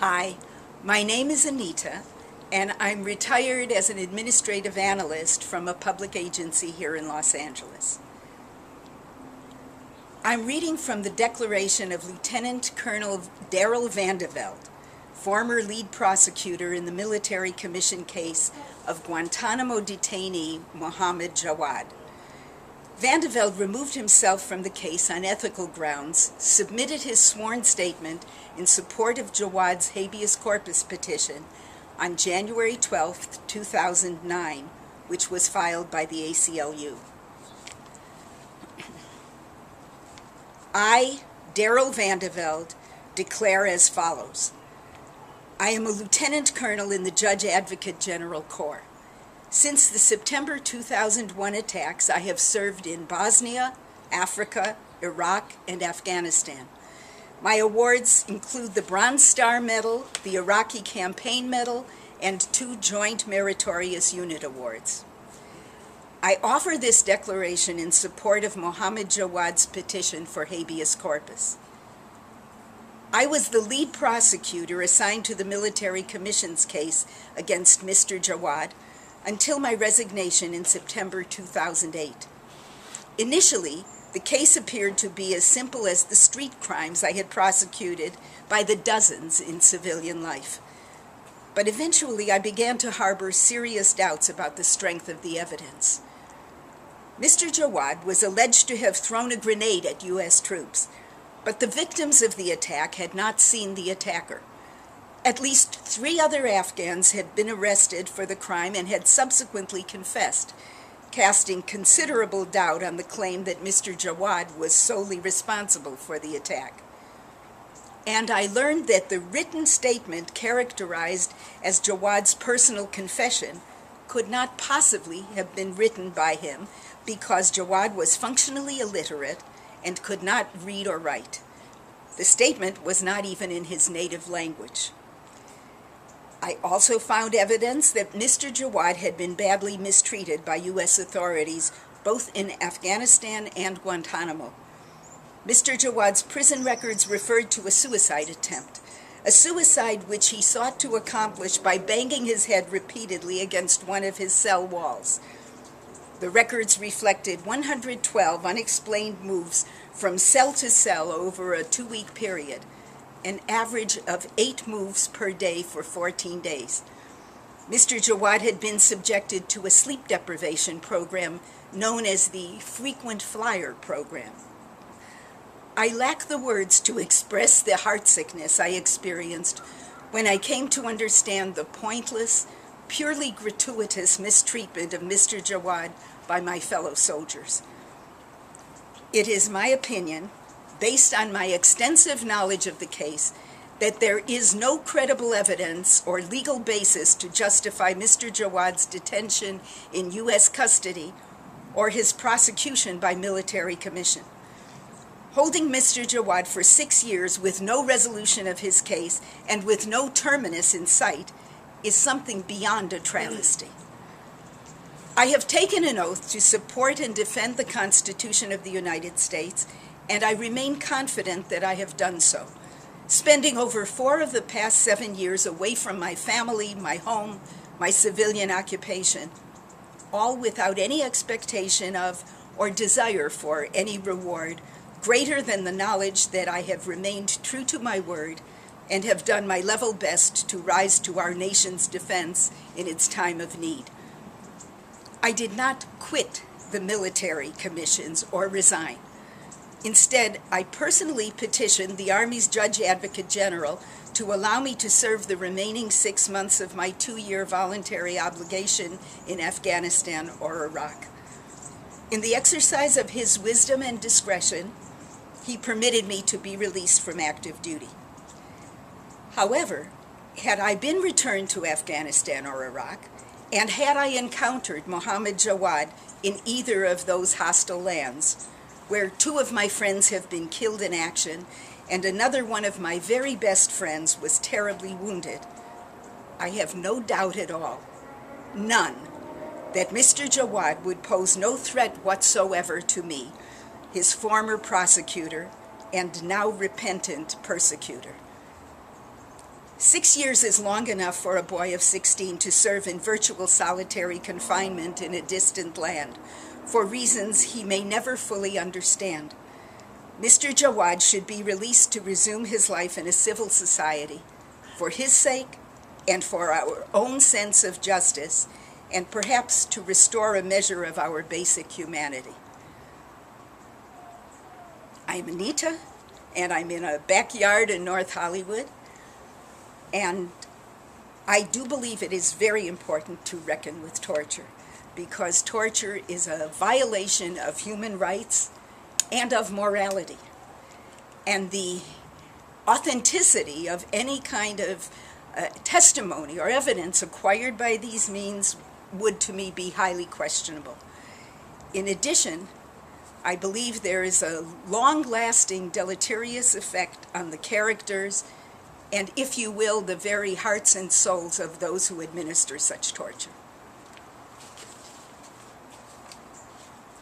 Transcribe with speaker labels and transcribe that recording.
Speaker 1: Hi, my name is Anita, and I'm retired as an administrative analyst from a public agency here in Los Angeles. I'm reading from the declaration of Lieutenant Colonel Daryl Vandeveld, former lead prosecutor in the military commission case of Guantanamo detainee Mohammed Jawad. Vandeveld removed himself from the case on ethical grounds, submitted his sworn statement in support of Jawad's habeas corpus petition on January 12, 2009, which was filed by the ACLU. I, Daryl Vandeveld, declare as follows. I am a lieutenant colonel in the Judge Advocate General Corps. Since the September 2001 attacks, I have served in Bosnia, Africa, Iraq, and Afghanistan. My awards include the Bronze Star Medal, the Iraqi Campaign Medal, and 2 Joint Meritorious Unit Awards. I offer this declaration in support of Mohammed Jawad's petition for habeas corpus. I was the lead prosecutor assigned to the military commission's case against Mr. Jawad until my resignation in September 2008. Initially, the case appeared to be as simple as the street crimes I had prosecuted by the dozens in civilian life. But eventually I began to harbor serious doubts about the strength of the evidence. Mr. Jawad was alleged to have thrown a grenade at U.S. troops, but the victims of the attack had not seen the attacker. At least 3 other Afghans had been arrested for the crime and had subsequently confessed, casting considerable doubt on the claim that Mr. Jawad was solely responsible for the attack. And I learned that the written statement characterized as Jawad's personal confession could not possibly have been written by him because Jawad was functionally illiterate and could not read or write. The statement was not even in his native language. I also found evidence that Mr. Jawad had been badly mistreated by U.S. authorities both in Afghanistan and Guantanamo. Mr. Jawad's prison records referred to a suicide attempt, a suicide which he sought to accomplish by banging his head repeatedly against one of his cell walls. The records reflected 112 unexplained moves from cell to cell over a 2-week period, an average of 8 moves per day for 14 days. Mr. Jawad had been subjected to a sleep deprivation program known as the Frequent Flyer Program. I lack the words to express the heartsickness I experienced when I came to understand the pointless, purely gratuitous mistreatment of Mr. Jawad by my fellow soldiers. It is my opinion, based on my extensive knowledge of the case, that there is no credible evidence or legal basis to justify Mr. Jawad's detention in U.S. custody or his prosecution by military commission. Holding Mr. Jawad for 6 years with no resolution of his case and with no terminus in sight is something beyond a travesty. I have taken an oath to support and defend the Constitution of the United States, and I remain confident that I have done so, spending over 4 of the past 7 years away from my family, my home, my civilian occupation, all without any expectation of or desire for any reward greater than the knowledge that I have remained true to my word and have done my level best to rise to our nation's defense in its time of need. I did not quit the military commissions or resign. Instead, I personally petitioned the Army's Judge Advocate General to allow me to serve the remaining 6 months of my 2-year voluntary obligation in Afghanistan or Iraq. In the exercise of his wisdom and discretion, he permitted me to be released from active duty. However, had I been returned to Afghanistan or Iraq, and had I encountered Mohammed Jawad in either of those hostile lands, where 2 of my friends have been killed in action and another one of my very best friends was terribly wounded, I have no doubt at all, none, that Mr. Jawad would pose no threat whatsoever to me, his former prosecutor and now repentant persecutor. 6 years is long enough for a boy of 16 to serve in virtual solitary confinement in a distant land, for reasons he may never fully understand. Mr. Jawad should be released to resume his life in a civil society, for his sake and for our own sense of justice, and perhaps to restore a measure of our basic humanity. I'm Anita, and I'm in a backyard in North Hollywood, and I do believe it is very important to reckon with torture, because torture is a violation of human rights and of morality. And the authenticity of any kind of testimony or evidence acquired by these means would, to me, be highly questionable. In addition, I believe there is a long-lasting deleterious effect on the characters and, if you will, the very hearts and souls of those who administer such torture.